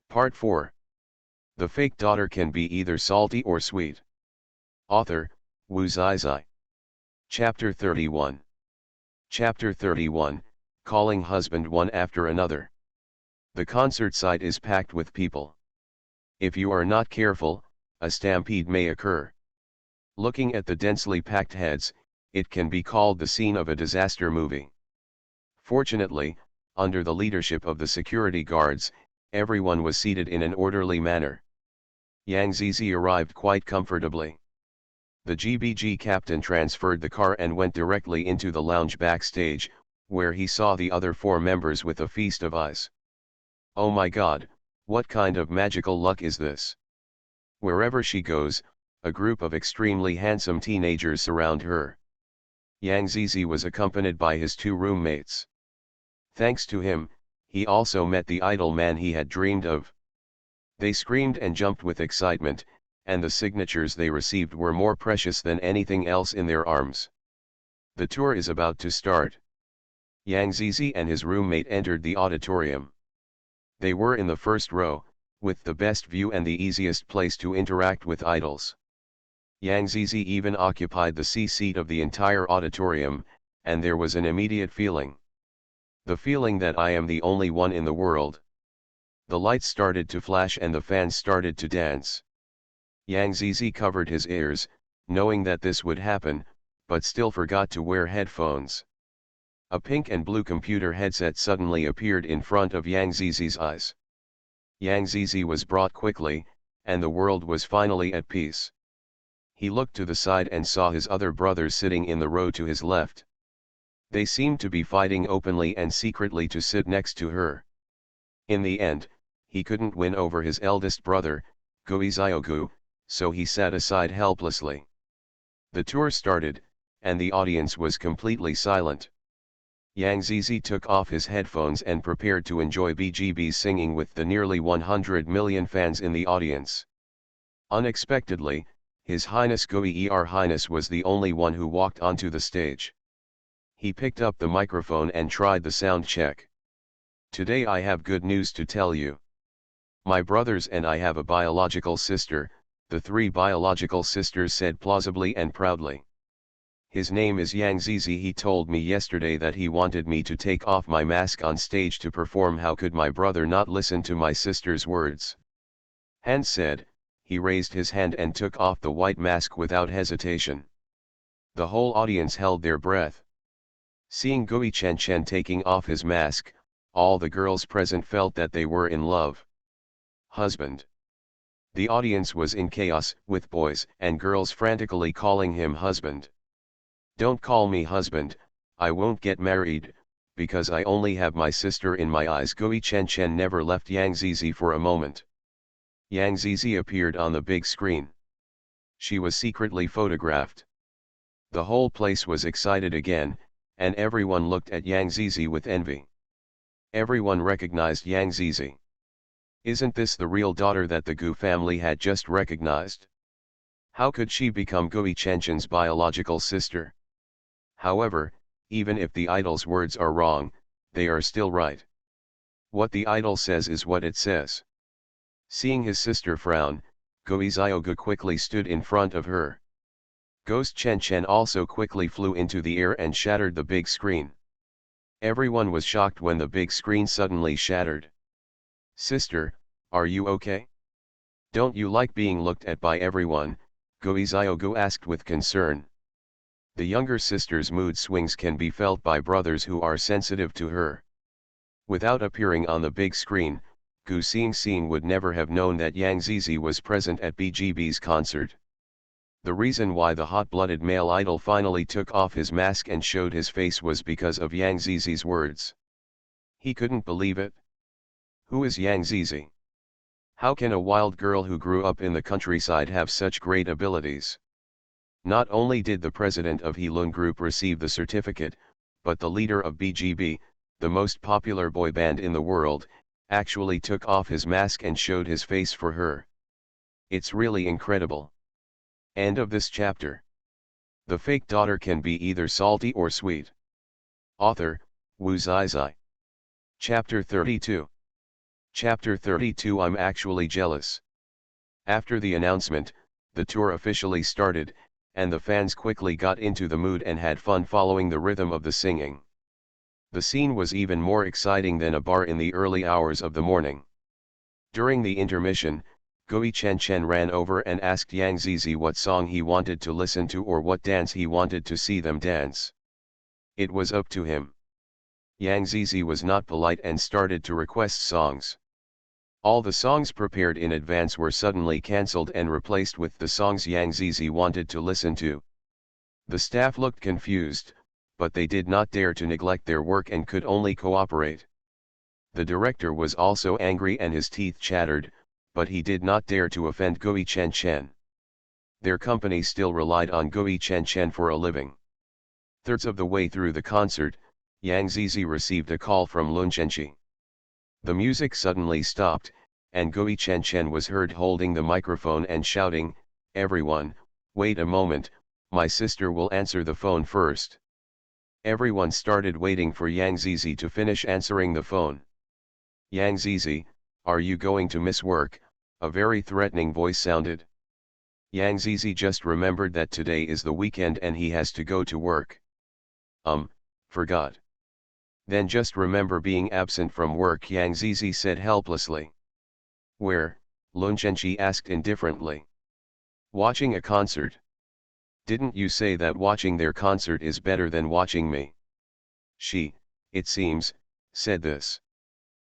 Part 4. The fake daughter can be either salty or sweet. Author, Wu Zizai. Chapter 31. Chapter 31, Calling Husband One After Another. The concert site is packed with people. If you are not careful, a stampede may occur. Looking at the densely packed heads, it can be called the scene of a disaster movie. Fortunately, under the leadership of the security guards, everyone was seated in an orderly manner. Yang Zizi arrived quite comfortably. The GBG captain transferred the car and went directly into the lounge backstage, where he saw the other four members with a feast of eyes. Oh my god, what kind of magical luck is this? Wherever she goes, a group of extremely handsome teenagers surround her. Yang Zizi was accompanied by his two roommates. Thanks to him, he also met the idol man he had dreamed of. They screamed and jumped with excitement, and the signatures they received were more precious than anything else in their arms. The tour is about to start. Yang Zizi and his roommate entered the auditorium. They were in the first row, with the best view and the easiest place to interact with idols. Yang Zizi even occupied the C seat of the entire auditorium, and there was an immediate feeling. The feeling that I am the only one in the world. The lights started to flash and the fans started to dance. Yang Zizi covered his ears, knowing that this would happen, but still forgot to wear headphones. A pink and blue computer headset suddenly appeared in front of Yang Zizi's eyes. Yang Zizi was brought quickly, and the world was finally at peace. He looked to the side and saw his other brothers sitting in the row to his left. They seemed to be fighting openly and secretly to sit next to her. In the end, he couldn't win over his eldest brother, Goiziogu, so he sat aside helplessly. The tour started, and the audience was completely silent. Yang Zizi took off his headphones and prepared to enjoy BGB's singing with the nearly 100 million fans in the audience. Unexpectedly, His Highness Goer Highness was the only one who walked onto the stage. He picked up the microphone and tried the sound check. Today I have good news to tell you. My brothers and I have a biological sister, the three biological sisters said plausibly and proudly. His name is Yang Zizi. He told me yesterday that he wanted me to take off my mask on stage to perform. How could my brother not listen to my sister's words? Han said. He raised his hand and took off the white mask without hesitation. The whole audience held their breath. Seeing Gui Chen Chen taking off his mask, all the girls present felt that they were in love. Husband. The audience was in chaos, with boys and girls frantically calling him husband. Don't call me husband, I won't get married, because I only have my sister in my eyes. Gui Chen Chen never left Yang Zizi for a moment. Yang Zizi appeared on the big screen. She was secretly photographed. The whole place was excited again, and everyone looked at Yang Zizi with envy. Everyone recognized Yang Zizi. Isn't this the real daughter that the Gu family had just recognized? How could she become Gui Chen Chen's biological sister? However, even if the idol's words are wrong, they are still right. What the idol says is what it says. Seeing his sister frown, Goiziogu quickly stood in front of her. Ghost Chen Chen also quickly flew into the air and shattered the big screen. Everyone was shocked when the big screen suddenly shattered. Sister, are you okay? Don't you like being looked at by everyone? Goiziogu asked with concern. The younger sister's mood swings can be felt by brothers who are sensitive to her. Without appearing on the big screen, Gu Xing would never have known that Yang Zizi was present at BGB's concert. The reason why the hot-blooded male idol finally took off his mask and showed his face was because of Yang Zizi's words. He couldn't believe it. Who is Yang Zizi? How can a wild girl who grew up in the countryside have such great abilities? Not only did the president of Heelun Group receive the certificate, but the leader of BGB, the most popular boy band in the world, actually took off his mask and showed his face for her. It's really incredible. End of this chapter. The fake daughter can be either salty or sweet. Author, Wu Zizai. Chapter 32. Chapter 32 I'm actually jealous. After the announcement, the tour officially started, and the fans quickly got into the mood and had fun following the rhythm of the singing. The scene was even more exciting than a bar in the early hours of the morning. During the intermission, Gui Chen Chen ran over and asked Yang Zizi what song he wanted to listen to or what dance he wanted to see them dance. It was up to him. Yang Zizi was not polite and started to request songs. All the songs prepared in advance were suddenly cancelled and replaced with the songs Yang Zizi wanted to listen to. The staff looked confused, but they did not dare to neglect their work and could only cooperate. The director was also angry and his teeth chattered, but he did not dare to offend Gui Chen Chen. Their company still relied on Gui Chen Chen for a living. Thirds of the way through the concert, Yang Zizi received a call from Lun Zhenqi. The music suddenly stopped, and Gui Chen Chen was heard holding the microphone and shouting, "Everyone, wait a moment, my sister will answer the phone first." Everyone started waiting for Yang Zizi to finish answering the phone. "Yang Zizi, are you going to miss work?" a very threatening voice sounded. Yang Zizi just remembered that today is the weekend and he has to go to work. Forgot. Then just remember being absent from work, Yang Zizi said helplessly. "Where?" Lun Zhenqi asked indifferently. "Watching a concert. Didn't you say that watching their concert is better than watching me?" She, it seems, said this.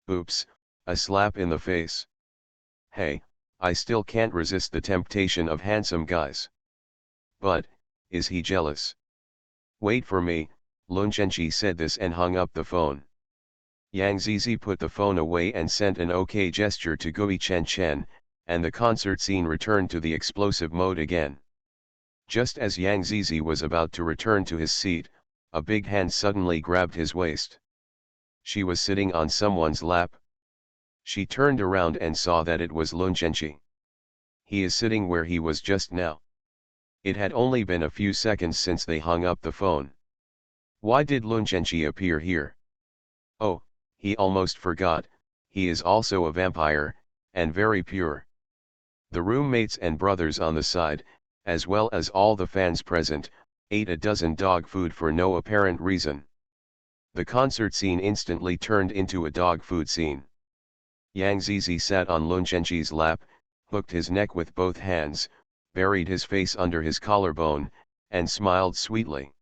Oops, a slap in the face. Hey, I still can't resist the temptation of handsome guys. But, is he jealous? Wait for me, Lun Zhenqi said this and hung up the phone. Yang Zizi put the phone away and sent an OK gesture to Gui Chen Chen, and the concert scene returned to the explosive mode again. Just as Yang Zizi was about to return to his seat, a big hand suddenly grabbed his waist. She was sitting on someone's lap. She turned around and saw that it was Lun Zhenqi. He is sitting where he was just now. It had only been a few seconds since they hung up the phone. Why did Lun Zhenqi appear here? Oh, he almost forgot, he is also a vampire, and very pure. The roommates and brothers on the side, as well as all the fans present, ate a dozen dog food for no apparent reason. The concert scene instantly turned into a dog food scene. Yang Zizi sat on Lun Zhenqi's lap, hooked his neck with both hands, buried his face under his collarbone, and smiled sweetly.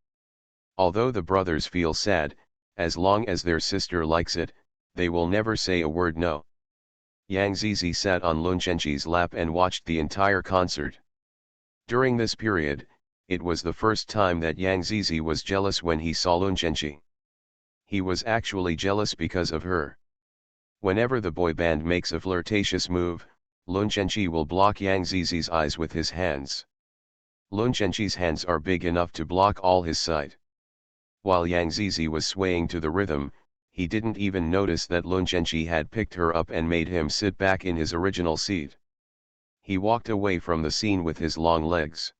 Although the brothers feel sad, as long as their sister likes it, they will never say a word no. Yang Zizi sat on Lun Zhenqi's lap and watched the entire concert. During this period, it was the first time that Yang Zizi was jealous when he saw Lun Zhenqi. He was actually jealous because of her. Whenever the boy band makes a flirtatious move, Lun Zhenqi will block Yang Zizi's eyes with his hands. Lun Zhenqi's hands are big enough to block all his sight. While Yang Zizi was swaying to the rhythm, he didn't even notice that Lun Zhenqi had picked her up and made him sit back in his original seat. He walked away from the scene with his long legs.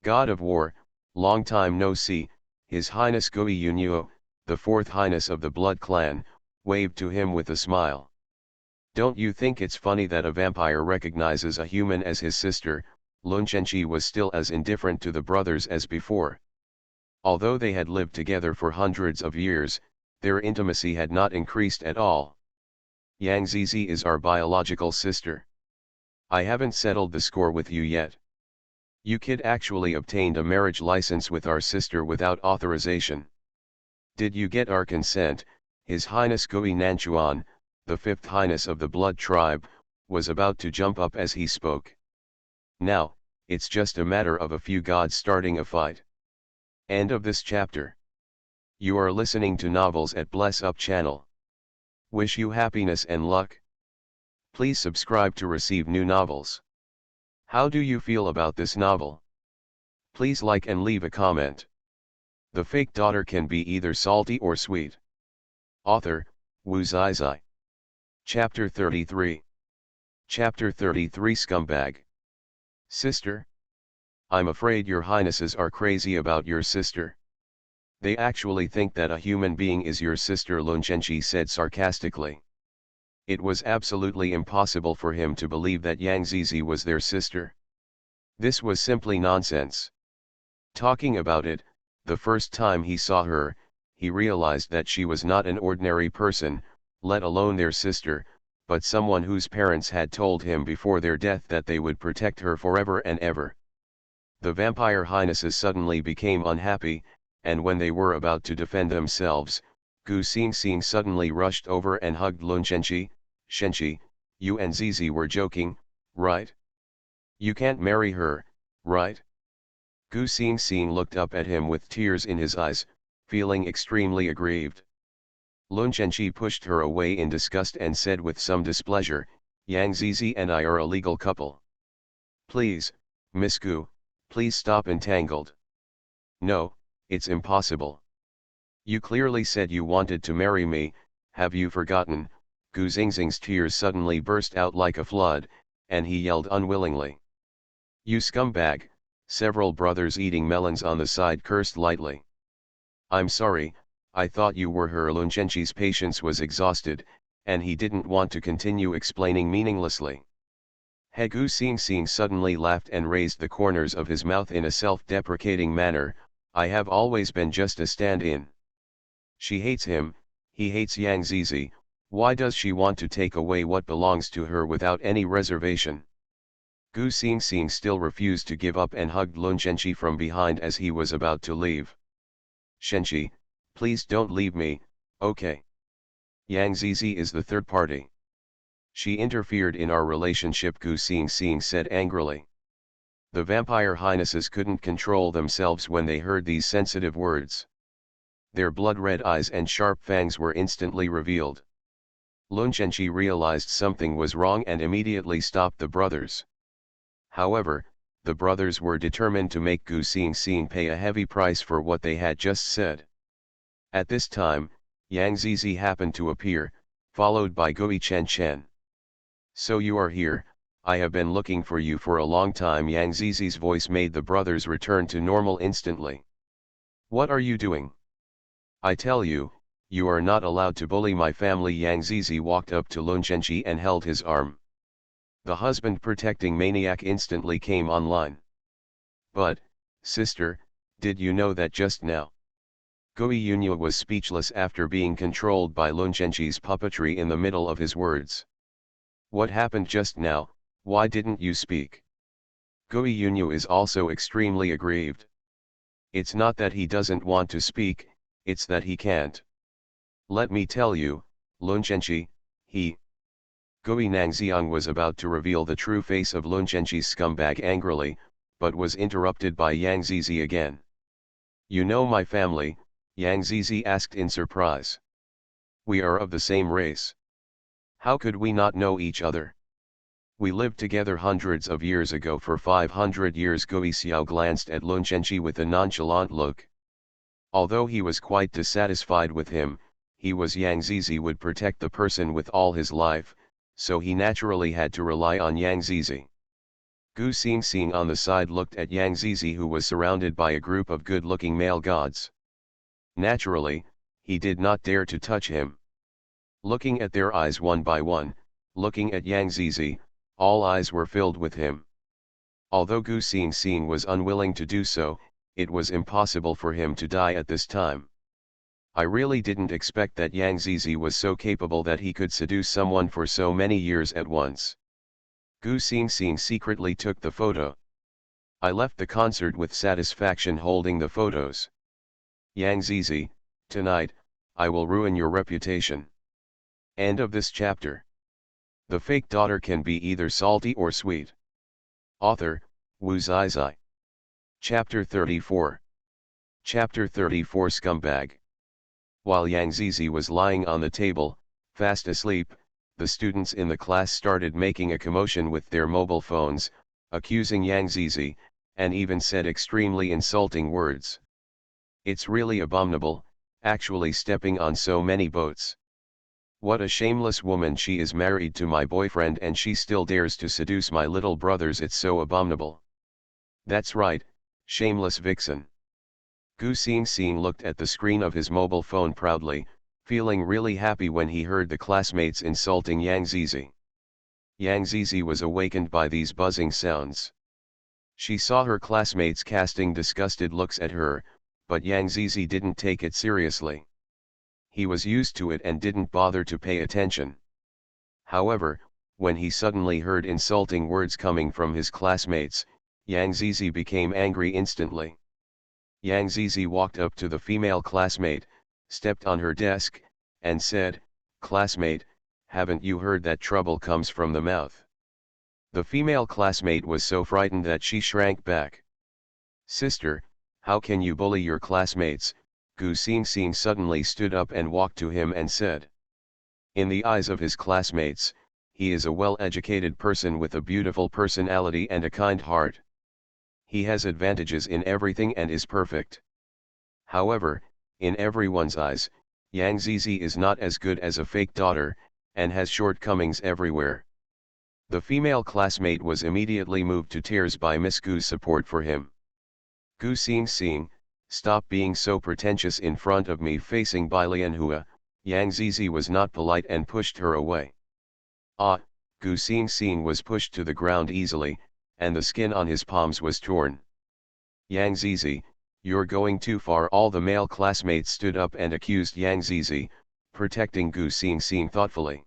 God of War, long time no see, His Highness Gui Yunyo, the fourth highness of the Blood Clan, waved to him with a smile. Don't you think it's funny that a vampire recognizes a human as his sister? Lun Zhenqi was still as indifferent to the brothers as before. Although they had lived together for hundreds of years, their intimacy had not increased at all. Yang Zizi is our biological sister. I haven't settled the score with you yet. You kid actually obtained a marriage license with our sister without authorization. Did you get our consent? His Highness Gui Nanchuan, the fifth highness of the Blood Tribe, was about to jump up as he spoke. Now, it's just a matter of a few gods starting a fight. End of this chapter. You are listening to Novels at Bless Up channel. Wish you happiness and luck. Please subscribe to receive new novels. How do you feel about this novel? Please like and leave a comment. The fake daughter can be either salty or sweet. Author, Wu Zai Zai. Chapter 33. Chapter 33 Scumbag. Sister? I'm afraid your highnesses are crazy about your sister. They actually think that a human being is your sister, Lun Zhenqi said sarcastically. It was absolutely impossible for him to believe that Yang Zizi was their sister. This was simply nonsense. Talking about it, the first time he saw her, he realized that she was not an ordinary person, let alone their sister, but someone whose parents had told him before their death that they would protect her forever and ever. The vampire highnesses suddenly became unhappy, and when they were about to defend themselves, Gu Xingxing suddenly rushed over and hugged Lun Shenqi. Shenqi, you and Zizi were joking, right? You can't marry her, right? Gu Xingxing looked up at him with tears in his eyes, feeling extremely aggrieved. Lun Shenqi pushed her away in disgust and said with some displeasure, Yang Zizi and I are a legal couple. Please, Miss Gu, please stop entangled. No, it's impossible. You clearly said you wanted to marry me, have you forgotten? Gu Xingxing's tears suddenly burst out like a flood, and he yelled unwillingly. You scumbag, several brothers eating melons on the side cursed lightly. I'm sorry, I thought you were her. Lun Shenqi's patience was exhausted, and he didn't want to continue explaining meaninglessly. He Gu Xingxing suddenly laughed and raised the corners of his mouth in a self-deprecating manner, I have always been just a stand-in. She hates him, he hates Yang Zizi, why does she want to take away what belongs to her without any reservation? Gu Xingxing still refused to give up and hugged Lun Shenqi from behind as he was about to leave. Shenqi, please don't leave me, okay? Yang Zizi is the third party. She interfered in our relationship, Gu Xingxing said angrily. The vampire highnesses couldn't control themselves when they heard these sensitive words. Their blood-red eyes and sharp fangs were instantly revealed. Lun Shenqi realized something was wrong and immediately stopped the brothers. However, the brothers were determined to make Gu Xingxing pay a heavy price for what they had just said. At this time, Yang Zizi happened to appear, followed by Gui Chen Chen. So you are here, I have been looking for you for a long time. Yang Zizi's voice made the brothers return to normal instantly. What are you doing? I tell you, you are not allowed to bully my family. Yang Zizi walked up to Lun Shenqi and held his arm. The husband-protecting maniac instantly came online. But, sister, did you know that just now? Gui Yunyu was speechless after being controlled by Lun Shenqi's puppetry in the middle of his words. What happened just now, why didn't you speak? Gui Yunyu is also extremely aggrieved. It's not that he doesn't want to speak, it's that he can't. Let me tell you, Lun Shenqi, Gui Nangxiang was about to reveal the true face of Lun Shenqi's scumbag angrily, but was interrupted by Yang Zizi again. You know my family, Yang Zizi asked in surprise. We are of the same race. How could we not know each other? We lived together hundreds of years ago for 500 years. Gui Xiao glanced at Lun Shenqi with a nonchalant look. Although he was quite dissatisfied with him, he was Yang Zizi would protect the person with all his life, so he naturally had to rely on Yang Zizi. Gu Xingxing on the side looked at Yang Zizi, who was surrounded by a group of good-looking male gods. Naturally, he did not dare to touch him. Looking at their eyes one by one, looking at Yang Zizi, all eyes were filled with him. Although Gu Xingxing was unwilling to do so, it was impossible for him to die at this time. I really didn't expect that Yang Zizi was so capable that he could seduce someone for so many years at once. Gu Xingxing secretly took the photo. I left the concert with satisfaction holding the photos. Yang Zizi, tonight, I will ruin your reputation. End of this chapter. The fake daughter can be either salty or sweet. Author, Wu Zizai. Chapter 34. Chapter 34 Scumbag. While Yang Zizi was lying on the table, fast asleep, the students in the class started making a commotion with their mobile phones, accusing Yang Zizi, and even said extremely insulting words. It's really abominable, actually stepping on so many boats. What a shameless woman she is, married to my boyfriend and she still dares to seduce my little brothers. It's so abominable. That's right, shameless vixen. Gu Xingxing looked at the screen of his mobile phone proudly, feeling really happy when he heard the classmates insulting Yang Zizi. Yang Zizi was awakened by these buzzing sounds. She saw her classmates casting disgusted looks at her, but Yang Zizi didn't take it seriously. He was used to it and didn't bother to pay attention. However, when he suddenly heard insulting words coming from his classmates, Yang Zizi became angry instantly. Yang Zizi walked up to the female classmate, stepped on her desk, and said, "Classmate, haven't you heard that trouble comes from the mouth?" The female classmate was so frightened that she shrank back. "Sister, how can you bully your classmates?" Gu Xingxing suddenly stood up and walked to him and said. In the eyes of his classmates, he is a well-educated person with a beautiful personality and a kind heart. He has advantages in everything and is perfect. However, in everyone's eyes, Yang Zizi is not as good as a fake daughter, and has shortcomings everywhere. The female classmate was immediately moved to tears by Miss Gu's support for him. "Gu Xingxing, stop being so pretentious in front of me." Facing Bai Lianhua, Yang Zizi was not polite and pushed her away. Ah, Gu Xingxing was pushed to the ground easily, and the skin on his palms was torn. "Yang Zizi, you're going too far." All the male classmates stood up and accused Yang Zizi, protecting Gu Xingxing thoughtfully.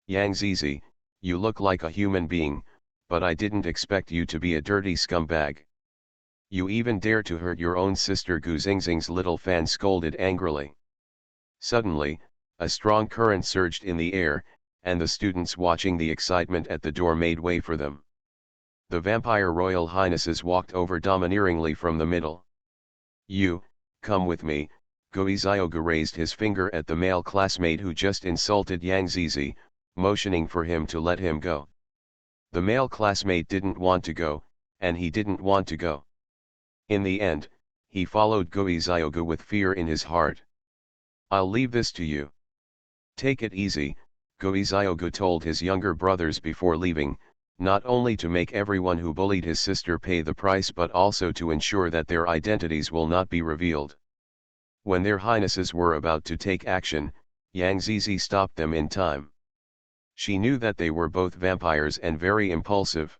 "Yang Zizi, you look like a human being, but I didn't expect you to be a dirty scumbag. You even dare to hurt your own sister." Gu Xingxing's little fan scolded angrily. Suddenly, a strong current surged in the air, and the students watching the excitement at the door made way for them. The vampire royal highnesses walked over domineeringly from the middle. "You, come with me." Guiziogu raised his finger at the male classmate who just insulted Yang Zizi, motioning for him to let him go. The male classmate didn't want to go, and he didn't want to go. In the end, he followed Guiziogu with fear in his heart. "I'll leave this to you. Take it easy," Guiziogu told his younger brothers before leaving, not only to make everyone who bullied his sister pay the price but also to ensure that their identities will not be revealed. When their highnesses were about to take action, Yang Zizi stopped them in time. She knew that they were both vampires and very impulsive.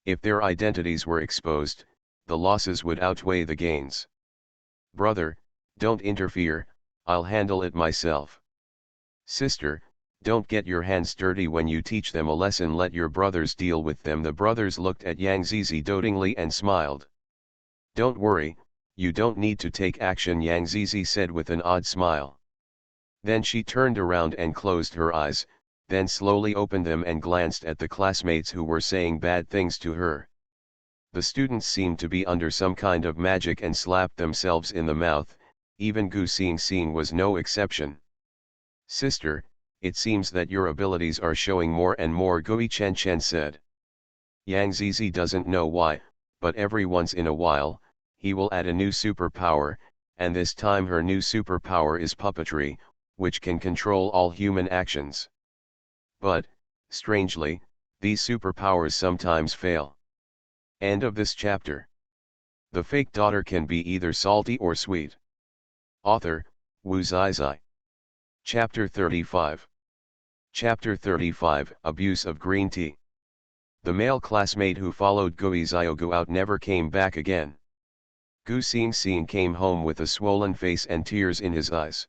If their identities were exposed, the losses would outweigh the gains. "Brother, don't interfere, I'll handle it myself." "Sister, don't get your hands dirty when you teach them a lesson, let your brothers deal with them." The brothers looked at Yang Zizi dotingly and smiled. "Don't worry, you don't need to take action," Yang Zizi said with an odd smile. Then she turned around and closed her eyes, then slowly opened them and glanced at the classmates who were saying bad things to her. The students seemed to be under some kind of magic and slapped themselves in the mouth, even Gu Xingxing was no exception. "Sister, it seems that your abilities are showing more and more," Gui Chen Chen said. Yang Zizi doesn't know why, but every once in a while, he will add a new superpower, and this time her new superpower is puppetry, which can control all human actions. But, strangely, these superpowers sometimes fail. End of this chapter. The fake daughter can be either salty or sweet. Author, Wu Zizai. Chapter 35. Chapter 35, Abuse of Green Tea. The male classmate who followed Guiziogu out never came back again. Gu Xingxing came home with a swollen face and tears in his eyes.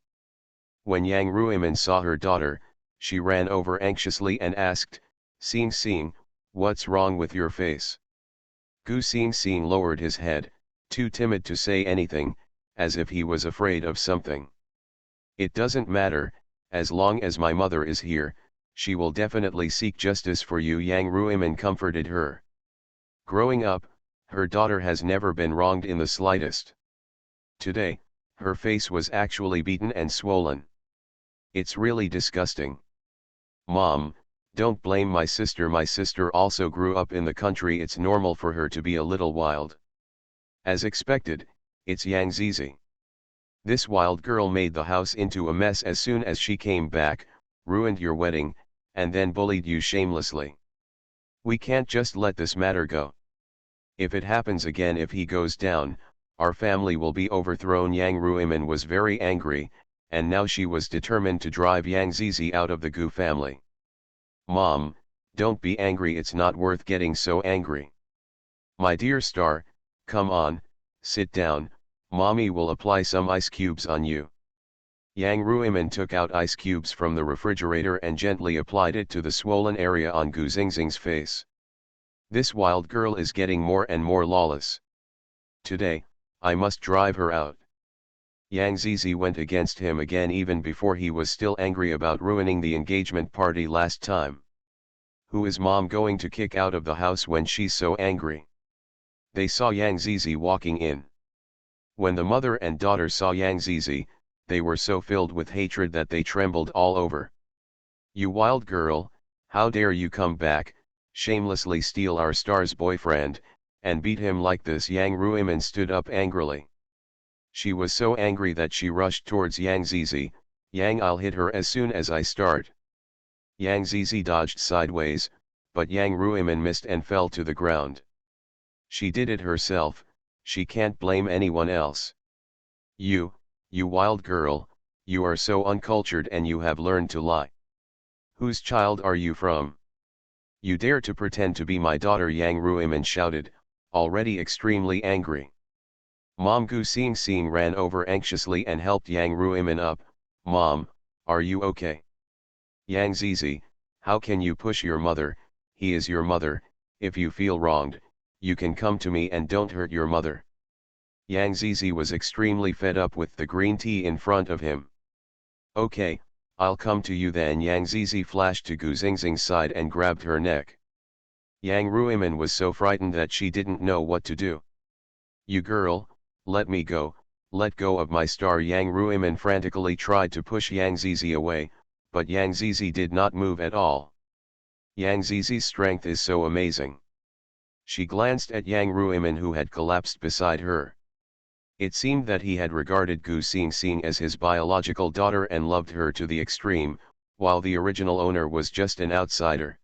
When Yang Ruimin saw her daughter, she ran over anxiously and asked, "Xingxing, what's wrong with your face?" Gu Xingxing lowered his head, too timid to say anything, as if he was afraid of something. "It doesn't matter, as long as my mother is here, she will definitely seek justice for you," Yang Ruimin comforted her. Growing up, her daughter has never been wronged in the slightest. Today, her face was actually beaten and swollen. "It's really disgusting. Mom, don't blame my sister. My sister also grew up in the country. It's normal for her to be a little wild." As expected, it's Yang Zizi. This wild girl made the house into a mess as soon as she came back, ruined your wedding, and then bullied you shamelessly. We can't just let this matter go. If it happens again, if he goes down, our family will be overthrown. Yang Ruimin was very angry, and now she was determined to drive Yang Zizi out of the Gu family. Mom, don't be angry, it's not worth getting so angry. My dear star, come on, sit down, mommy will apply some ice cubes on you. Yang Ruimin took out ice cubes from the refrigerator and gently applied it to the swollen area on Gu Xingxing's face. This wild girl is getting more and more lawless. Today, I must drive her out. Yang Zizi went against him again even before he was still angry about ruining the engagement party last time. Who is mom going to kick out of the house when she's so angry? They saw Yang Zizi walking in. When the mother and daughter saw Yang Zizi, they were so filled with hatred that they trembled all over. You wild girl, how dare you come back, shamelessly steal our star's boyfriend, and beat him like this? Yang Ruimin stood up angrily. She was so angry that she rushed towards Yang Zizi. Yang, I'll hit her as soon as I start. Yang Zizi dodged sideways, but Yang Ruimin missed and fell to the ground. She did it herself, she can't blame anyone else. You wild girl, you are so uncultured and you have learned to lie. Whose child are you from? You dare to pretend to be my daughter? Yang Ruimin shouted, already extremely angry. Mom Gu Xingxing ran over anxiously and helped Yang Ruimin up. Mom, are you okay? Yang Zizi, how can you push your mother? He is your mother. If you feel wronged, you can come to me and don't hurt your mother. Yang Zizi was extremely fed up with the green tea in front of him. Okay, I'll come to you then. Yang Zizi flashed to Gu Xingxing's side and grabbed her neck. Yang Ruimin was so frightened that she didn't know what to do. You girl, let me go, let go of my star. Yang Ruimin frantically tried to push Yang Zizi away, but Yang Zizi did not move at all. Yang Zizi's strength is so amazing. She glanced at Yang Ruimin who had collapsed beside her. It seemed that he had regarded Gu Xingxing as his biological daughter and loved her to the extreme, while the original owner was just an outsider.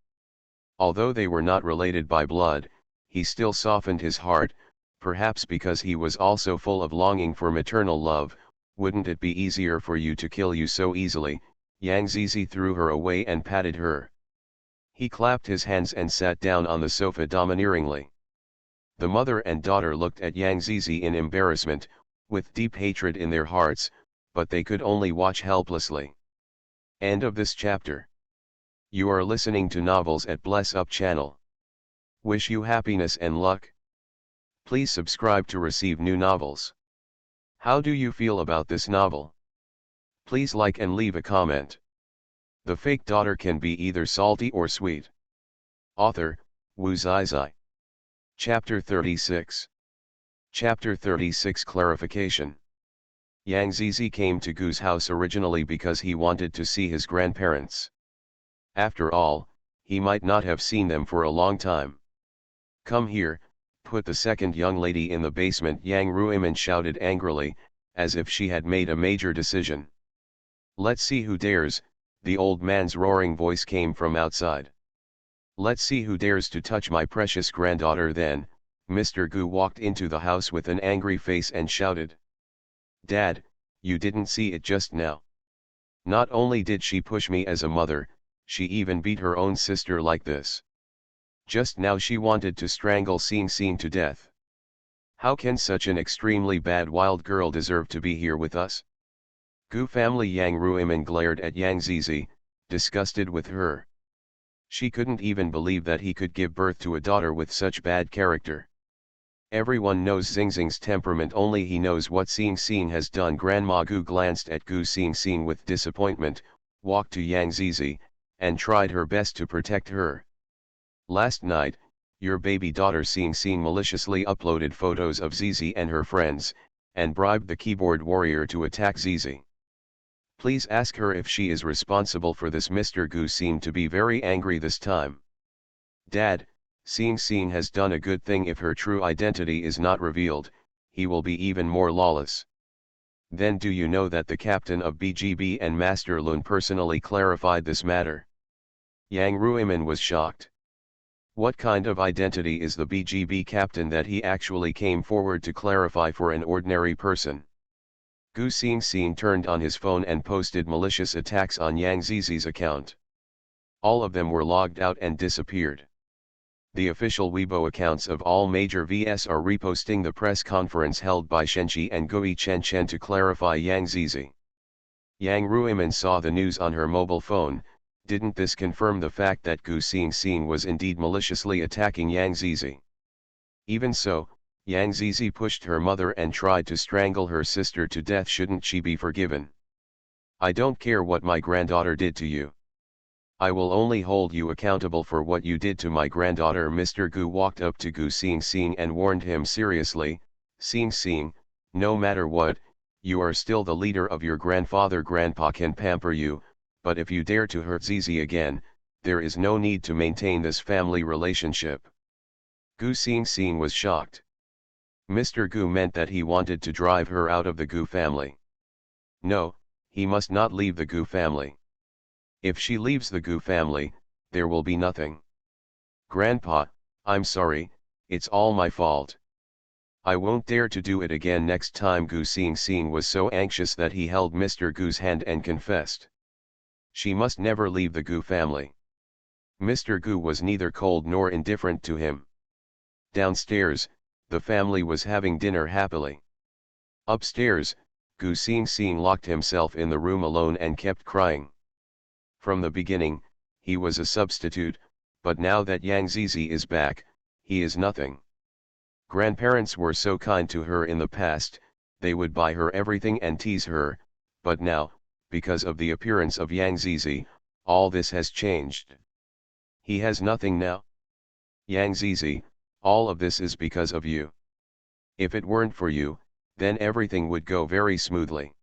Although they were not related by blood, he still softened his heart, perhaps because he was also full of longing for maternal love. Wouldn't it be easier for you to kill you so easily? Yang Zizi threw her away and patted her. He clapped his hands and sat down on the sofa domineeringly. The mother and daughter looked at Yang Zizi in embarrassment, with deep hatred in their hearts, but they could only watch helplessly. End of this chapter. You are listening to Novels at Bless Up channel. Wish you happiness and luck. Please subscribe to receive new novels. How do you feel about this novel? Please like and leave a comment. The fake daughter can be either salty or sweet. Author, Wu Zizai. Chapter 36. Chapter 36 Clarification. Yang Zizi came to Gu's house originally because he wanted to see his grandparents. After all, he might not have seen them for a long time. Come here, put the second young lady in the basement. Yang Ruimin shouted angrily, as if she had made a major decision. Let's see who dares, the old man's roaring voice came from outside. Let's see who dares to touch my precious granddaughter. Then, Mr. Gu walked into the house with an angry face and shouted. Dad, you didn't see it just now. Not only did she push me as a mother, she even beat her own sister like this. Just now she wanted to strangle Xingxing to death. How can such an extremely bad wild girl deserve to be here with us? Gu family. Yang Ruimin glared at Yang Zizi, disgusted with her. She couldn't even believe that he could give birth to a daughter with such bad character. Everyone knows Xingxing's temperament, only he knows what Xingxing has done. Grandma Gu glanced at Gu Xingxing with disappointment, walked to Yang Zizi, and tried her best to protect her. Last night, your baby daughter Xingxing maliciously uploaded photos of Zizi and her friends, and bribed the keyboard warrior to attack Zizi. Please ask her if she is responsible for this. Mr. Gu seemed to be very angry this time. Dad, Xingxing has done a good thing. If her true identity is not revealed, he will be even more lawless. Then do you know that the captain of BGB and Master Lun personally clarified this matter? Yang Ruimin was shocked. What kind of identity is the BGB captain that he actually came forward to clarify for an ordinary person? Gu Xingxing turned on his phone and posted malicious attacks on Yang Zizi's account. All of them were logged out and disappeared. The official Weibo accounts of all major VS are reposting the press conference held by Shenqi and Gui Chen to clarify Yang Zizi. Yang Ruimin saw the news on her mobile phone. Didn't this confirm the fact that Gu Xingxing was indeed maliciously attacking Yang Zizi? Even so, Yang Zizi pushed her mother and tried to strangle her sister to death. Shouldn't she be forgiven? I don't care what my granddaughter did to you. I will only hold you accountable for what you did to my granddaughter. Mr. Gu walked up to Gu Xingxing and warned him seriously, Xingxing, no matter what, you are still the leader of your grandfather. Grandpa can pamper you, but if you dare to hurt Zizi again, there is no need to maintain this family relationship. Gu Xingxing was shocked. Mr. Gu meant that he wanted to drive her out of the Gu family. No, he must not leave the Gu family. If she leaves the Gu family, there will be nothing. Grandpa, I'm sorry, it's all my fault. I won't dare to do it again next time. Gu Xingxing was so anxious that he held Mr. Gu's hand and confessed. She must never leave the Gu family. Mr. Gu was neither cold nor indifferent to him. Downstairs, the family was having dinner happily. Upstairs, Gu Xingxing locked himself in the room alone and kept crying. From the beginning, he was a substitute, but now that Yang Zizi is back, he is nothing. Grandparents were so kind to her in the past, they would buy her everything and tease her, but now, because of the appearance of Yang Zizi, all this has changed. He has nothing now. Yang Zizi, all of this is because of you. If it weren't for you, then everything would go very smoothly.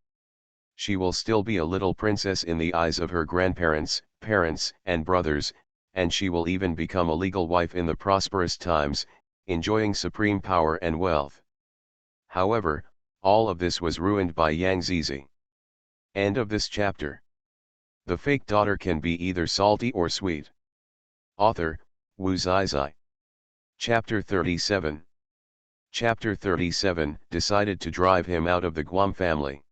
She will still be a little princess in the eyes of her grandparents, parents, and brothers, and she will even become a legal wife in the prosperous times, enjoying supreme power and wealth. However, all of this was ruined by Yang Zizi. End of this chapter. The fake daughter can be either salty or sweet. Author, Wu Zizai. Chapter 37. Chapter 37 decided to drive him out of the Guam family.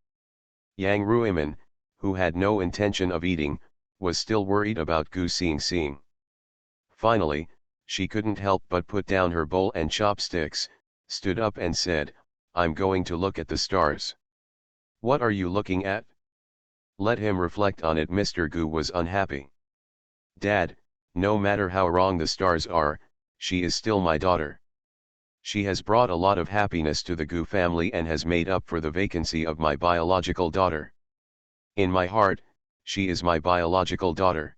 Yang Ruimin, who had no intention of eating, was still worried about Gu Xingxing. Finally, she couldn't help but put down her bowl and chopsticks, stood up and said, I'm going to look at the stars. What are you looking at? Let him reflect on it. Mr. Gu was unhappy. Dad, no matter how wrong the stars are, she is still my daughter. She has brought a lot of happiness to the Gu family and has made up for the vacancy of my biological daughter. In my heart, she is my biological daughter.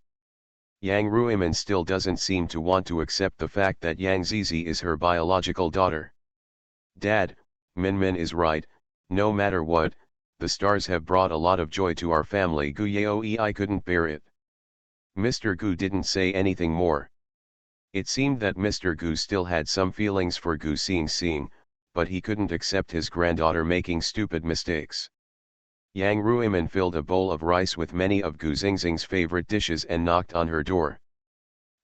Yang Ruimin still doesn't seem to want to accept the fact that Yang Zizi is her biological daughter. Dad, Min is right, no matter what, the stars have brought a lot of joy to our family. Gu Yaoi, I couldn't bear it. Mr. Gu didn't say anything more. It seemed that Mr. Gu still had some feelings for Gu Xingxing, but he couldn't accept his granddaughter making stupid mistakes. Yang Ruimin filled a bowl of rice with many of Gu Xingxing's favorite dishes and knocked on her door.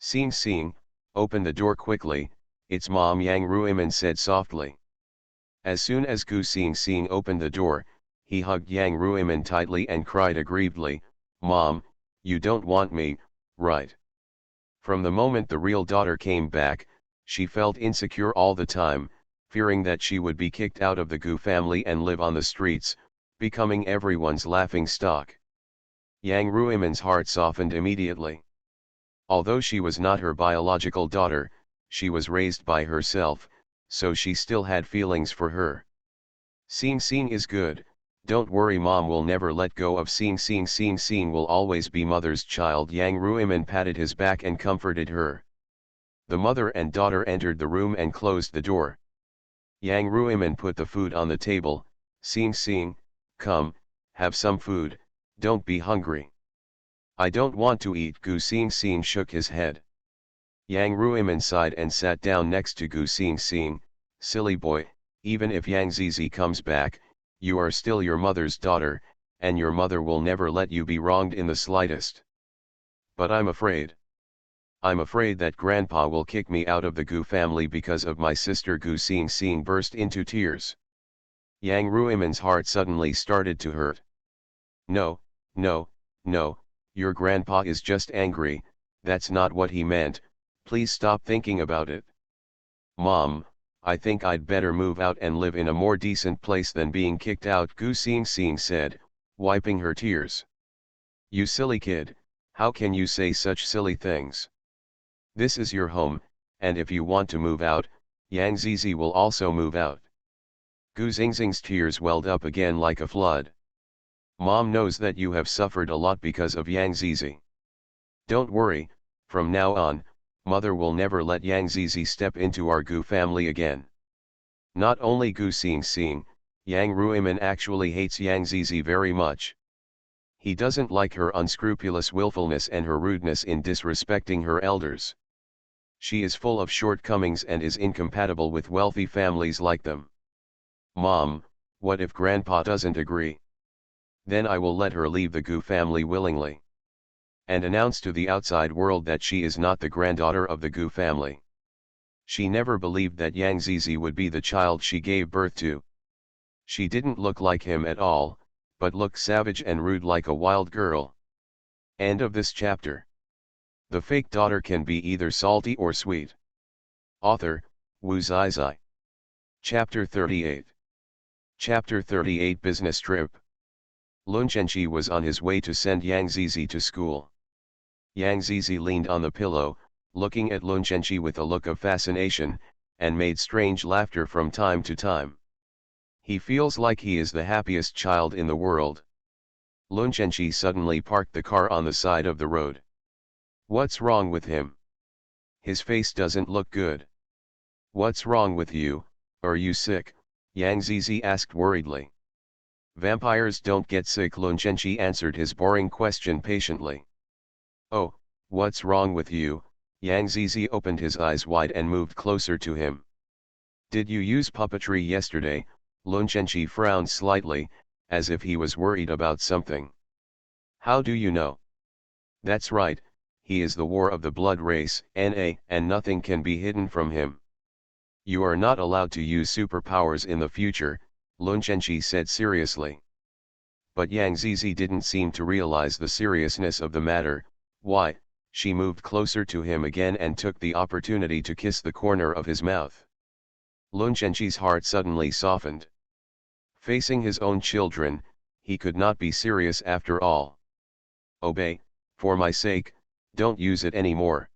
Xingxing, open the door quickly, it's Mom. Yang Ruimin said softly. As soon as Gu Xingxing opened the door, he hugged Yang Ruimin tightly and cried aggrievedly, Mom, you don't want me, right? From the moment the real daughter came back, she felt insecure all the time, fearing that she would be kicked out of the Gu family and live on the streets, becoming everyone's laughing stock. Yang Ruimin's heart softened immediately. Although she was not her biological daughter, she was raised by herself, so she still had feelings for her. Xingxing is good, don't worry, Mom will never let go of Xingxing. Xingxing will always be Mother's child. Yang Ruimin patted his back and comforted her. The mother and daughter entered the room and closed the door. Yang Ruimin put the food on the table. Xingxing, come, have some food, don't be hungry. I don't want to eat. Gu Xingxing shook his head. Yang Ruimin sighed and sat down next to Gu Xingxing. Silly boy, even if Yang Zizi comes back, you are still your mother's daughter, and your mother will never let you be wronged in the slightest. But I'm afraid. I'm afraid that Grandpa will kick me out of the Gu family because of my sister. Gu Xingxing burst into tears. Yang Ruiman's heart suddenly started to hurt. No, no, no, your grandpa is just angry, that's not what he meant, please stop thinking about it. Mom, I think I'd better move out and live in a more decent place than being kicked out, Gu Xing said, wiping her tears. You silly kid, how can you say such silly things? This is your home, and if you want to move out, Yang Zizi will also move out. Gu Xing's tears welled up again like a flood. Mom knows that you have suffered a lot because of Yang Zizi. Don't worry, from now on, Mother will never let Yang Zizi step into our Gu family again. Not only Gu Xing, Yang Ruiman actually hates Yang Zizi very much. He doesn't like her unscrupulous willfulness and her rudeness in disrespecting her elders. She is full of shortcomings and is incompatible with wealthy families like them. Mom, what if Grandpa doesn't agree? Then I will let her leave the Gu family willingly. And announce to the outside world that she is not the granddaughter of the Gu family. She never believed that Yang Zizi would be the child she gave birth to. She didn't look like him at all, but looked savage and rude like a wild girl. End of this chapter. The fake daughter can be either salty or sweet. Author, Wu Zizai. Chapter 38. Chapter 38 Business Trip. Lun Zhenqi was on his way to send Yang Zizi to school. Yang Zizi leaned on the pillow, looking at Lun Zhenqi with a look of fascination, and made strange laughter from time to time. He feels like he is the happiest child in the world. Lun Zhenqi suddenly parked the car on the side of the road. What's wrong with him? His face doesn't look good. What's wrong with you, are you sick? Yang Zizi asked worriedly. Vampires don't get sick, Lun Zhenqi answered his boring question patiently. Oh, what's wrong with you? Yang Zizi opened his eyes wide and moved closer to him. Did you use puppetry yesterday? Lun Zhenqi frowned slightly, as if he was worried about something. How do you know? That's right, he is the war of the blood race, NA, and nothing can be hidden from him. You are not allowed to use superpowers in the future, Lun Zhenqi said seriously. But Yang Zizi didn't seem to realize the seriousness of the matter. Why? She moved closer to him again and took the opportunity to kiss the corner of his mouth. Lun Zhenqi's heart suddenly softened. Facing his own children, he could not be serious after all. Obey, for my sake, don't use it anymore.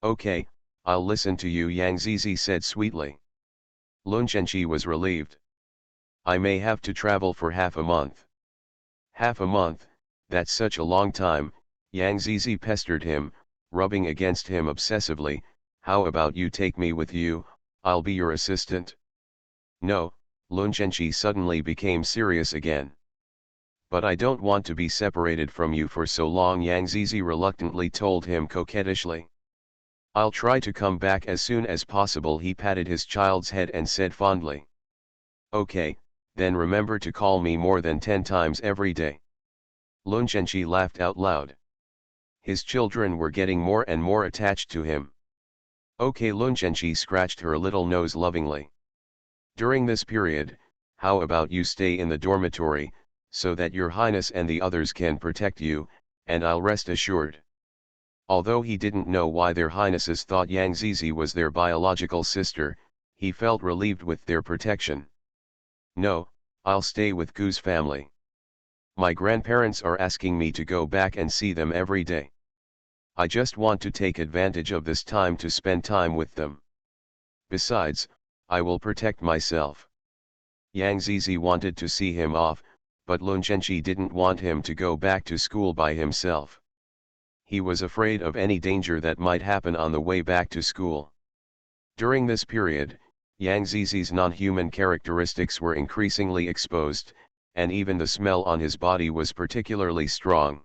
Okay, I'll listen to you, Yang Zizi said sweetly. Lun Zhenqi was relieved. I may have to travel for half a month. Half a month, that's such a long time, Yang Zizi pestered him, rubbing against him obsessively. How about you take me with you, I'll be your assistant. No, Lun Zhenqi suddenly became serious again. But I don't want to be separated from you for so long, Yang Zizi reluctantly told him coquettishly. I'll try to come back as soon as possible, he patted his child's head and said fondly. Okay, then remember to call me more than 10 times every day. Lun Zhenqi laughed out loud. His children were getting more and more attached to him. Okay, Lun Zhenqi scratched her little nose lovingly. During this period, how about you stay in the dormitory, so that your highness and the others can protect you, and I'll rest assured. Although he didn't know why their highnesses thought Yang Zizi was their biological sister, he felt relieved with their protection. No, I'll stay with Gu's family. My grandparents are asking me to go back and see them every day. I just want to take advantage of this time to spend time with them. Besides, I will protect myself. Yang Zizi wanted to see him off, but Lun Zhenqi didn't want him to go back to school by himself. He was afraid of any danger that might happen on the way back to school. During this period, Yang Zizi's non-human characteristics were increasingly exposed, and even the smell on his body was particularly strong.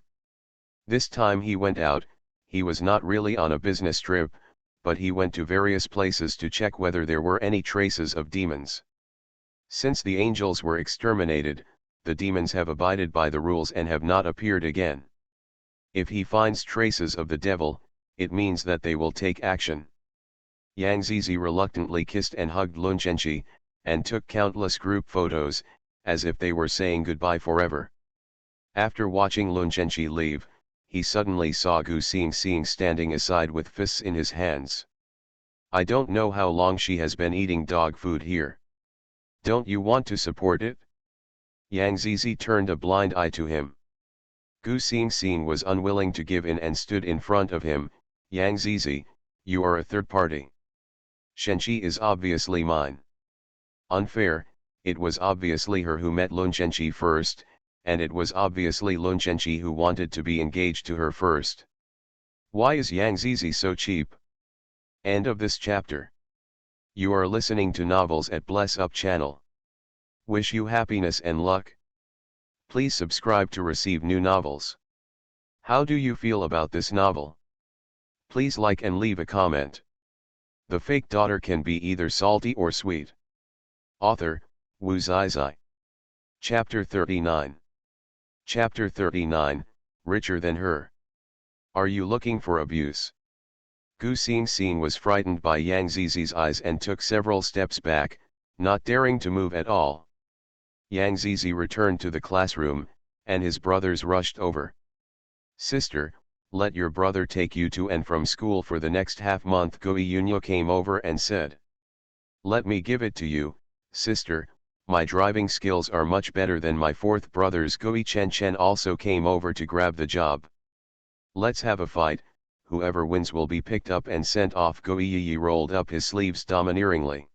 This time he went out, he was not really on a business trip, but he went to various places to check whether there were any traces of demons. Since the angels were exterminated, the demons have abided by the rules and have not appeared again. If he finds traces of the devil, it means that they will take action. Yang Zizi reluctantly kissed and hugged Lun Zhenqi, and took countless group photos, as if they were saying goodbye forever. After watching Lun Zhenqi leave, he suddenly saw Gu Xingxing standing aside with fists in his hands. I don't know how long she has been eating dog food here. Don't you want to support it? Yang Zizi turned a blind eye to him. Gu Xingxing was unwilling to give in and stood in front of him. Yang Zizi, you are a third party. Shenqi is obviously mine. Unfair, it was obviously her who met Lun Zhenqi first, and it was obviously Lun Zhenqi who wanted to be engaged to her first. Why is Yang Zizi so cheap? End of this chapter. You are listening to Novels at Bless Up channel. Wish you happiness and luck. Please subscribe to receive new novels. How do you feel about this novel? Please like and leave a comment. The fake daughter can be either salty or sweet. Author, Wu Zizai. Chapter 39. Chapter 39, Richer Than Her. Are you looking for abuse? Gu Xingxing was frightened by Yang Zizi's eyes and took several steps back, not daring to move at all. Yang Zizi returned to the classroom, and his brothers rushed over. Sister, let your brother take you to and from school for the next half-month. Gui Yunyo came over and said. Let me give it to you, sister, my driving skills are much better than my fourth brother's. Gui Chen also came over to grab the job. Let's have a fight, whoever wins will be picked up and sent off. Gui Yi rolled up his sleeves domineeringly.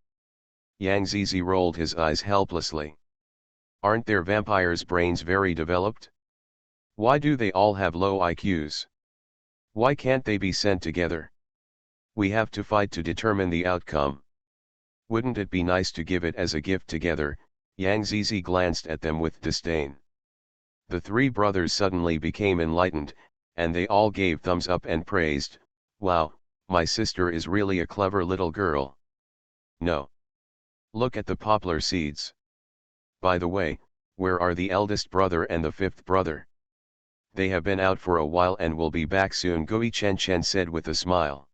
Yang Zizi rolled his eyes helplessly. Aren't their vampires' brains very developed? Why do they all have low IQs? Why can't they be sent together? We have to fight to determine the outcome. Wouldn't it be nice to give it as a gift together? Yang Zizi glanced at them with disdain. The three brothers suddenly became enlightened, and they all gave thumbs up and praised, wow, my sister is really a clever little girl. No. Look at the poplar seeds. By the way, where are the eldest brother and the fifth brother? They have been out for a while and will be back soon. Gui Chen said with a smile.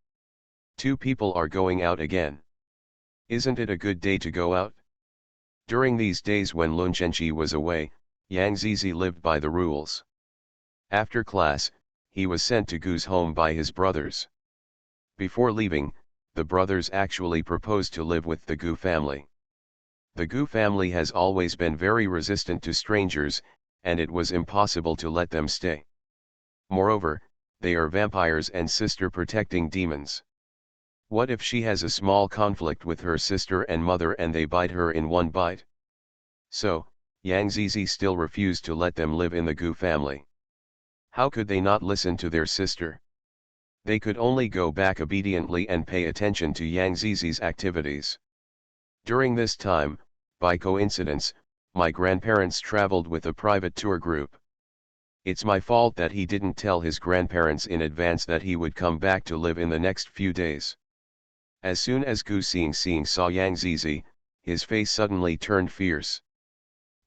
Two people are going out again. Isn't it a good day to go out? During these days when Lun Zhenqi was away, Yang Zizi lived by the rules. After class, he was sent to Gu's home by his brothers. Before leaving, the brothers actually proposed to live with the Gu family. The Gu family has always been very resistant to strangers, and it was impossible to let them stay. Moreover, they are vampires and sister protecting demons. What if she has a small conflict with her sister and mother and they bite her in one bite? So, Yang Zizi still refused to let them live in the Gu family. How could they not listen to their sister? They could only go back obediently and pay attention to Yang Zizi's activities. During this time, by coincidence, my grandparents traveled with a private tour group. It's my fault that he didn't tell his grandparents in advance that he would come back to live in the next few days. As soon as Gu Xingxing saw Yang Zizi, his face suddenly turned fierce.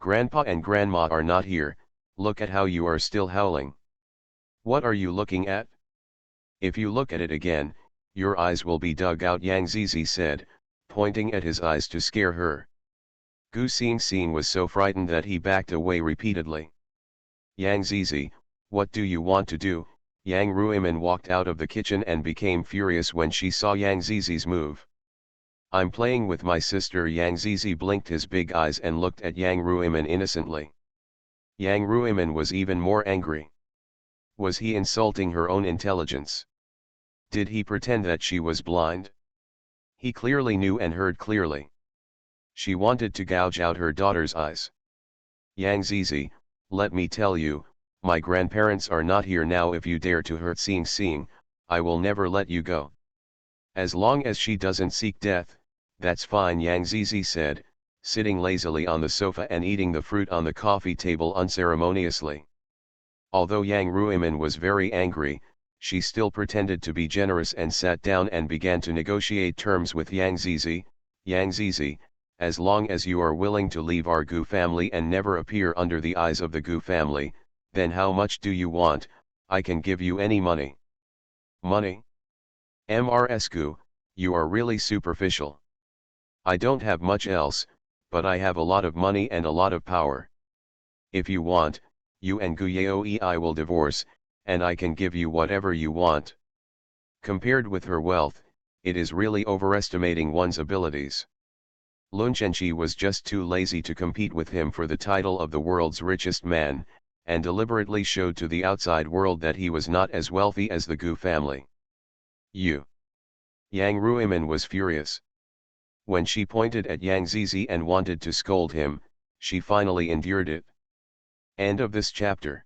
Grandpa and Grandma are not here, look at how you are still howling. What are you looking at? If you look at it again, your eyes will be dug out, Yang Zizi said, pointing at his eyes to scare her. Gu Xingxing was so frightened that he backed away repeatedly. Yang Zizi, what do you want to do? Yang Ruimin walked out of the kitchen and became furious when she saw Yang Zizi's move. I'm playing with my sister. Yang Zizi blinked his big eyes and looked at Yang Ruimin innocently. Yang Ruimin was even more angry. Was he insulting her own intelligence? Did he pretend that she was blind? He clearly knew and heard clearly. She wanted to gouge out her daughter's eyes. Yang Zizi, let me tell you, my grandparents are not here now. If you dare to hurt Xingxing, I will never let you go. As long as she doesn't seek death, that's fine, Yang Zizi said, sitting lazily on the sofa and eating the fruit on the coffee table unceremoniously. Although Yang Ruimin was very angry, she still pretended to be generous and sat down and began to negotiate terms with Yang Zizi. Yang Zizi, as long as you are willing to leave our Gu family and never appear under the eyes of the Gu family, then how much do you want? I can give you any money. Money? Mrs. Gu, you are really superficial. I don't have much else, but I have a lot of money and a lot of power. If you want, you and Gu Yaoi will divorce, and I can give you whatever you want. Compared with her wealth, it is really overestimating one's abilities. Lun Zhenqi was just too lazy to compete with him for the title of the world's richest man, and deliberately showed to the outside world that he was not as wealthy as the Gu family. Yang Ruimin was furious. When she pointed at Yang Zizi and wanted to scold him, she finally endured it. End of this chapter.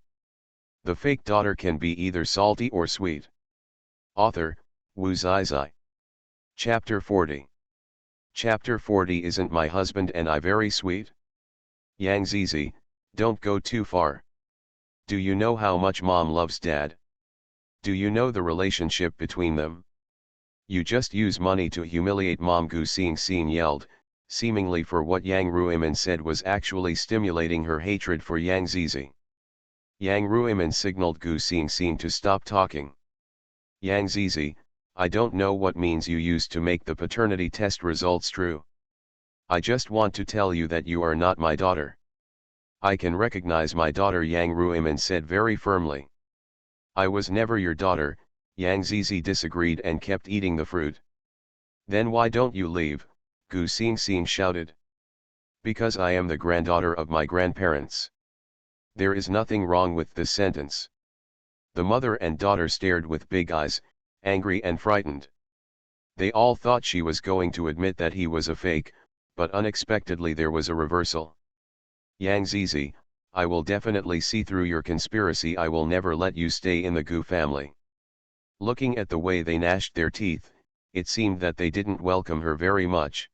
The fake daughter can be either salty or sweet. Author, Wu Zizai. Chapter 40. Chapter 40. Isn't my husband and I very sweet? Yang Zizi, don't go too far. Do you know how much mom loves dad? Do you know the relationship between them? You just use money to humiliate mom. Gu Xingxing yelled, seemingly for what Yang Ruimin said was actually stimulating her hatred for Yang Zizi. Yang Ruimin signaled Gu Xingxing to stop talking. Yang Zizi, I don't know what means you used to make the paternity test results true. I just want to tell you that you are not my daughter. I can recognize my daughter, Yang Ruimin said very firmly. I was never your daughter, Yang Zizi disagreed and kept eating the fruit. Then why don't you leave? Gu Xingxing shouted. Because I am the granddaughter of my grandparents. There is nothing wrong with this sentence. The mother and daughter stared with big eyes, angry and frightened. They all thought she was going to admit that he was a fake, but unexpectedly there was a reversal. Yang Zizi, I will definitely see through your conspiracy. I will never let you stay in the Gu family. Looking at the way they gnashed their teeth, it seemed that they didn't welcome her very much.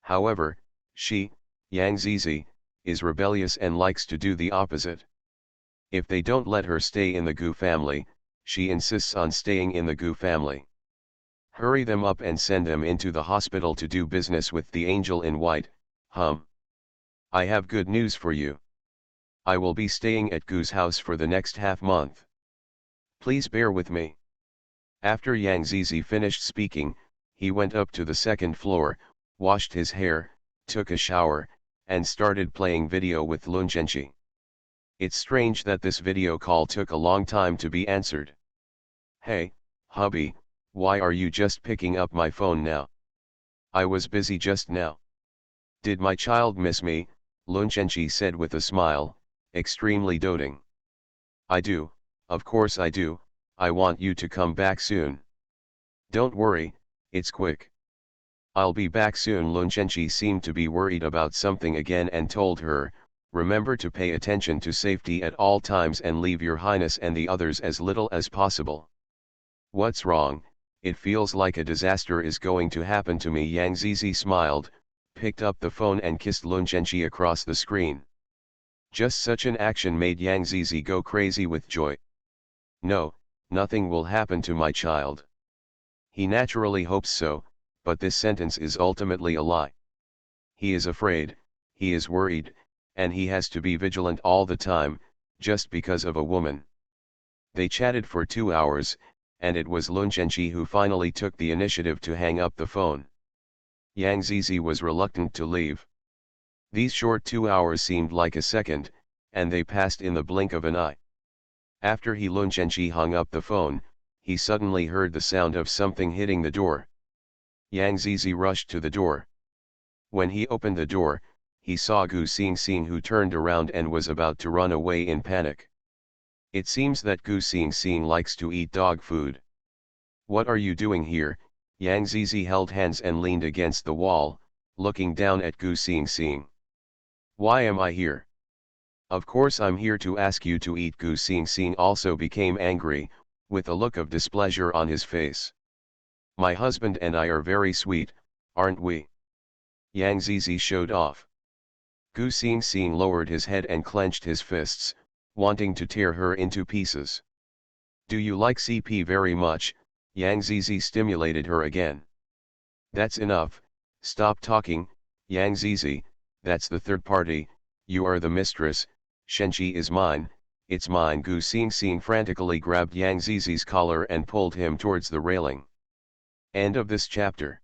However, she, Yang Zizi, is rebellious and likes to do the opposite. If they don't let her stay in the Gu family, she insists on staying in the Gu family. Hurry them up and send them into the hospital to do business with the angel in white. I have good news for you. I will be staying at Gu's house for the next half-month. Please bear with me. After Yang Zizi finished speaking, he went up to the second floor, washed his hair, took a shower, and started playing video with Lun Zhenqi. It's strange that this video call took a long time to be answered. Hey, hubby, why are you just picking up my phone now? I was busy just now. Did my child miss me? Lun Zhenqi said with a smile, extremely doting. I do, of course I do, I want you to come back soon. Don't worry, it's quick. I'll be back soon. Lun Zhenqi seemed to be worried about something again and told her, remember to pay attention to safety at all times and leave your highness and the others as little as possible. What's wrong? It feels like a disaster is going to happen to me. Yang Zizi smiled, picked up the phone and kissed Lun Zhenqi across the screen. Just such an action made Yang Zizi go crazy with joy. No, nothing will happen to my child. He naturally hopes so, but this sentence is ultimately a lie. He is afraid, he is worried, and he has to be vigilant all the time, just because of a woman. They chatted for 2 hours, and it was Lun Zhenqi who finally took the initiative to hang up the phone. Yang Zizi was reluctant to leave. These short 2 hours seemed like a second, and they passed in the blink of an eye. After Lun Zhenqi hung up the phone, he suddenly heard the sound of something hitting the door. Yang Zizi rushed to the door. When he opened the door, he saw Gu Xingxing, who turned around and was about to run away in panic. It seems that Gu Xingxing likes to eat dog food. What are you doing here? Yang Zizi held hands and leaned against the wall, looking down at Gu Xingxing. Why am I here? Of course I'm here to ask you to eat. Gu Xingxing also became angry, with a look of displeasure on his face. My husband and I are very sweet, aren't we? Yang Zizi showed off. Gu Xingxing lowered his head and clenched his fists, wanting to tear her into pieces. Do you like CP very much? Yang Zizi stimulated her again. That's enough, stop talking, Yang Zizi, that's the third party, you are the mistress, Shenqi is mine, it's mine. Gu Xingxing frantically grabbed Yang Zizi's collar and pulled him towards the railing. End of this chapter.